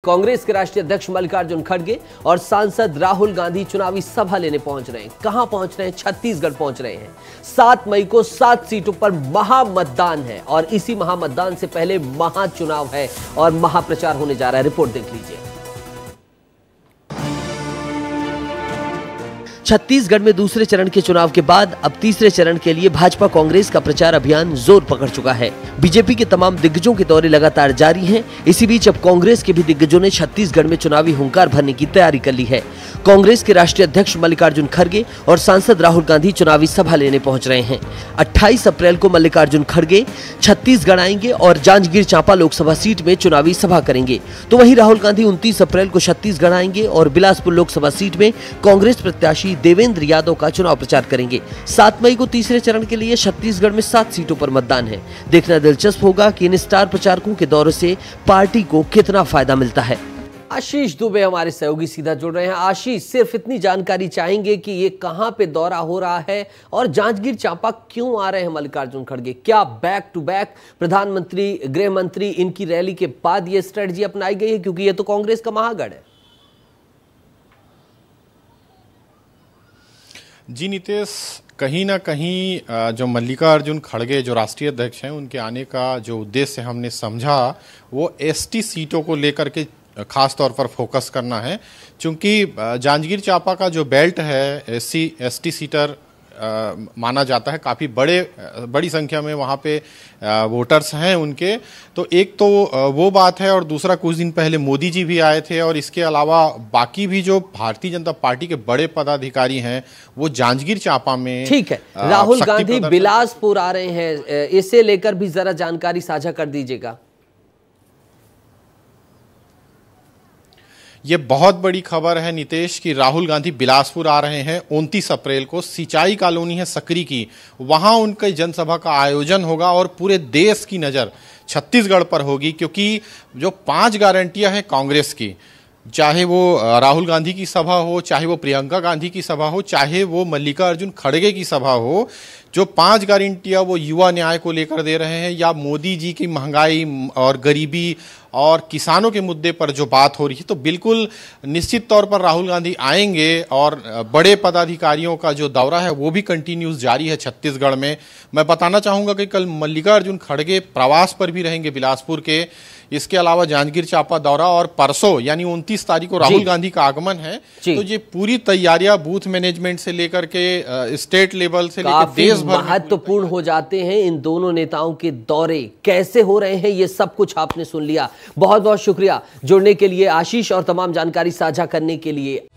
कांग्रेस के राष्ट्रीय अध्यक्ष मल्लिकार्जुन खड़गे और सांसद राहुल गांधी चुनावी सभा लेने पहुंच रहे हैं। कहां पहुंच रहे हैं? छत्तीसगढ़ पहुंच रहे हैं। 7 मई को 7 सीटों पर महामतदान है और इसी महामतदान से पहले महाचुनाव है और महाप्रचार होने जा रहा है। रिपोर्ट देख लीजिए। छत्तीसगढ़ में दूसरे चरण के चुनाव के बाद अब तीसरे चरण के लिए भाजपा कांग्रेस का प्रचार अभियान जोर पकड़ चुका है। बीजेपी के तमाम दिग्गजों के दौरे लगातार जारी हैं। इसी बीच अब कांग्रेस के भी दिग्गजों ने छत्तीसगढ़ में चुनावी हुंकार भरने की तैयारी कर ली है। कांग्रेस के राष्ट्रीय अध्यक्ष मल्लिकार्जुन खड़गे और सांसद राहुल गांधी चुनावी सभा लेने पहुंच रहे हैं। 28 अप्रैल को मल्लिकार्जुन खड़गे छत्तीसगढ़ आएंगे और जांजगीर चांपा लोकसभा सीट में चुनावी सभा करेंगे। तो वहीं राहुल गांधी 29 अप्रैल को छत्तीसगढ़ आएंगे और बिलासपुर लोकसभा सीट में कांग्रेस प्रत्याशी देवेंद्र यादव का चुनाव प्रचार करेंगे। 7 मई को तीसरे चरण के लिए छत्तीसगढ़ में 7 सीटों पर मतदान है। देखना दिलचस्प होगा कि इन स्टार प्रचारकों के दौरे से पार्टी को कितना फायदा मिलता है। आशीष दुबे हमारे सहयोगी सीधा जुड़ रहे हैं। आशीष, सिर्फ इतनी जानकारी चाहेंगे कि ये कहां पे दौरा हो रहा है और जांजगीर चांपा क्यों आ रहे हैं मल्लिकार्जुन खड़गे? क्या बैक टू बैक प्रधानमंत्री, गृह मंत्री इनकी रैली के बाद ये स्ट्रेटजी अपनाई गई है? क्योंकि ये तो कांग्रेस का महागढ़ है। जी नितेश, कहीं ना कहीं जो मल्लिकार्जुन खड़गे जो राष्ट्रीय अध्यक्ष हैं, उनके आने का जो उद्देश्य हमने समझा वो एसटी सीटों को लेकर के खास तौर पर फोकस करना है। क्योंकि जांजगीर चांपा का जो बेल्ट है एसटी सीटर माना जाता है, काफ़ी बड़ी संख्या में वहाँ पे वोटर्स हैं उनके। तो एक तो वो बात है और दूसरा कुछ दिन पहले मोदी जी भी आए थे और इसके अलावा बाकी भी जो भारतीय जनता पार्टी के बड़े पदाधिकारी हैं वो जांजगीर चांपा में। ठीक है, राहुल गांधी बिलासपुर आ रहे हैं, इसे लेकर भी जरा जानकारी साझा कर दीजिएगा। ये बहुत बड़ी खबर है नितेश कि राहुल गांधी बिलासपुर आ रहे हैं। 29 अप्रैल को सिंचाई कॉलोनी है सकरी की, वहां उनके जनसभा का आयोजन होगा और पूरे देश की नज़र छत्तीसगढ़ पर होगी। क्योंकि जो 5 गारंटियां हैं कांग्रेस की, चाहे वो राहुल गांधी की सभा हो, चाहे वो प्रियंका गांधी की सभा हो, चाहे वो मल्लिकार्जुन खड़गे की सभा हो, जो 5 गारंटियां वो युवा न्याय को लेकर दे रहे हैं या मोदी जी की महंगाई और गरीबी और किसानों के मुद्दे पर जो बात हो रही है, तो बिल्कुल निश्चित तौर पर राहुल गांधी आएंगे और बड़े पदाधिकारियों का जो दौरा है वो भी कंटिन्यूस जारी है छत्तीसगढ़ में। मैं बताना चाहूँगा कि कल मल्लिकार्जुन खड़गे प्रवास पर भी रहेंगे बिलासपुर के। इसके अलावा जांजगीर चांपा दौरा और परसों यानी 29 तारीख को राहुल गांधी का आगमन है। तो ये पूरी तैयारियां बूथ मैनेजमेंट से लेकर के स्टेट लेवल से लेकर देश भर महत्वपूर्ण हो जाते हैं। इन दोनों नेताओं के दौरे कैसे हो रहे हैं ये सब कुछ आपने सुन लिया। बहुत बहुत शुक्रिया जुड़ने के लिए आशीष और तमाम जानकारी साझा करने के लिए।